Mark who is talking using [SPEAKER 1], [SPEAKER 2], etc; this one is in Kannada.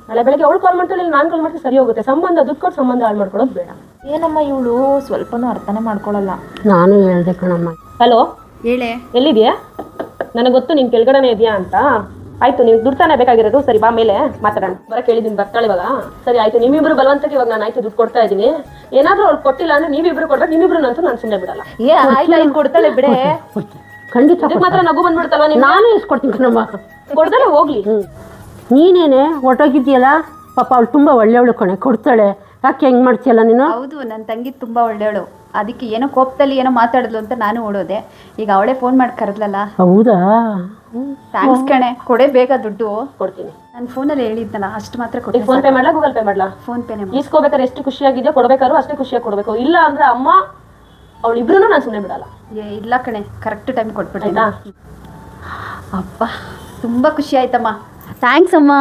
[SPEAKER 1] ನಾಳೆ ಬೆಳಗ್ಗೆ ಅವಳು ಕಾಲ್ ಮಾಡ್ತಾಳೆ, ನಾನು ಕಾಲ್ ಮಾಡ್ತೀನಿ, ಸರಿ ಹೋಗುತ್ತೆ. ಸಂಬಂಧ ದುಡ್ಡು ಕೊಟ್ಟು ಸಂಬಂಧ ಹಾಳು ಮಾಡ್ಕೊಳ್ಳೋದು ಬೇಡ.
[SPEAKER 2] ಏನಮ್ಮ ಇವಳು ಸ್ವಲ್ಪನೂ ಅರ್ಥನೇ ಮಾಡ್ಕೊಳ್ಳಲ್ಲ.
[SPEAKER 3] ನಾನು ಹೇಳ್ದೆ ಕಣಮ್ಮ.
[SPEAKER 1] ಹಲೋ,
[SPEAKER 2] ಹೇಳೆ.
[SPEAKER 1] ಎಲ್ಲಿದೆಯಾ? ನನಗೆ ಗೊತ್ತು ನೀನು ಕೆಳಗಡೆನೇ ಇದೆಯಾ ಅಂತ. ಆಯ್ತು, ನೀವು ದುಡ್ಡು ತಾನೇ ಬೇಕಾಗಿರೋದು. ಸರಿ, ಬಾ ಮೇಲೆ ಮಾತಾಡೋಣ. ಬರಕ್ಕೆ ಹೇಳಿದ್ದೀನಿ, ಬರ್ತಾಳೆ ಇವಾಗ. ಸರಿ ಆಯ್ತು, ನಿಮ್ಮಿಬ್ರು ಬಲವಂತಕ್ಕೆ ಇವಾಗ ನಾನು ಆಯ್ತು ದುಡ್ಡು ಕೊಡ್ತಾ ಇದ್ದೀನಿ. ಏನಾದರೂ ಅವ್ಳು ಕೊಟ್ಟಿಲ್ಲ ಅಂದ್ರೆ ನೀವಿಬ್ರು ಕೊಡ್ಬೇಕು, ನಿಮ್ಮಿಬ್ರು ಅಂತೂ ನಾನು ಸುಮ್ಮನೆ ಬಿಡಲ್ಲ.
[SPEAKER 2] ಆಯ್ತು ಕೊಡ್ತಾಳೆ ಬಿಡೆ.
[SPEAKER 3] ಖಂಡಿತ
[SPEAKER 1] ಇದಕ್ಕೆ ಮಾತ್ರ ನಗು ಬಂದ್ಬಿಡ್ತಲ್ವ ನೀವು?
[SPEAKER 3] ನಾನು ಇಸ್ಕೊಡ್ತೀನಿ ಕಣಮ್ಮ.
[SPEAKER 1] ಕೊಡ್ತಾಳೆ ಹೋಗ್ಲಿ.
[SPEAKER 3] ನೀನೇನೆ ಹೊರಟೋಗಿದ್ಯಲ್ಲ, ಪಾಪ ಅವಳು ತುಂಬ ಒಳ್ಳೆಯವಳು ಕಣೆ, ಕೊಡ್ತಾಳೆ. ಯಾಕೆ ಹೆಂಗೆ ಮಾಡ್ತೀಯಲ್ಲ ನೀನು?
[SPEAKER 2] ಹೌದು, ನನ್ನ ತಂಗಿ ತುಂಬ ಒಳ್ಳೆಯವಳು. ಅದಕ್ಕೆ ಏನೋ ಕೋಪದಲ್ಲಿ ಏನೋ ಮಾತಾಡಿದ್ಲು ಅಂತ ನಾನು ಓಡೋದೆ. ಈಗ ಅವಳೇ ಫೋನ್ ಮಾಡಿ ಕರೆದ್ಲಲ್ಲ.
[SPEAKER 3] ಹೌದಾ?
[SPEAKER 2] ಥ್ಯಾಂಕ್ಸ್ ಕಣೆ, ಕೊಡೇ ಬೇಗ ದುಡ್ಡು.
[SPEAKER 1] ಕೊಡ್ತೀನಿ.
[SPEAKER 2] ನಾನು ಫೋನಲ್ಲಿ ಹೇಳಿದ್ನಲ್ಲ, ಅಷ್ಟು ಮಾತ್ರ ಕೊಡಿ.
[SPEAKER 1] ಫೋನ್ ಪೇ ಮಾಡ್ಲಾ, ಗೂಗಲ್ ಪೇ ಮಾಡ್ಲಾ?
[SPEAKER 2] ಫೋನ್ ಪೇನೆ.
[SPEAKER 1] ಈಸ್ಕೋಬೇಕಾದ್ರೆ ಎಷ್ಟು ಖುಷಿಯಾಗಿದೆಯೋ ಕೊಡ್ಬೇಕಾದ್ರು ಅಷ್ಟೇ ಖುಷಿಯಾಗಿ ಕೊಡಬೇಕು. ಇಲ್ಲ ಅಂದ್ರೆ ಅಮ್ಮ ಅವಳಿಬ್ರು ನಾನು ಸುಮ್ಮನೆ ಬಿಡಲ್ಲ.
[SPEAKER 2] ಇಲ್ಲ ಕಣೆ, ಕರೆಕ್ಟ್ ಟೈಮ್ ಕೊಟ್ಬಿಟ್ಟೆ.
[SPEAKER 1] ಆಯ್ತಾ?
[SPEAKER 2] ಅಪ್ಪ ತುಂಬ ಖುಷಿ ಆಯ್ತಮ್ಮ. ಥ್ಯಾಂಕ್ಸ್ ಅಮ್ಮ.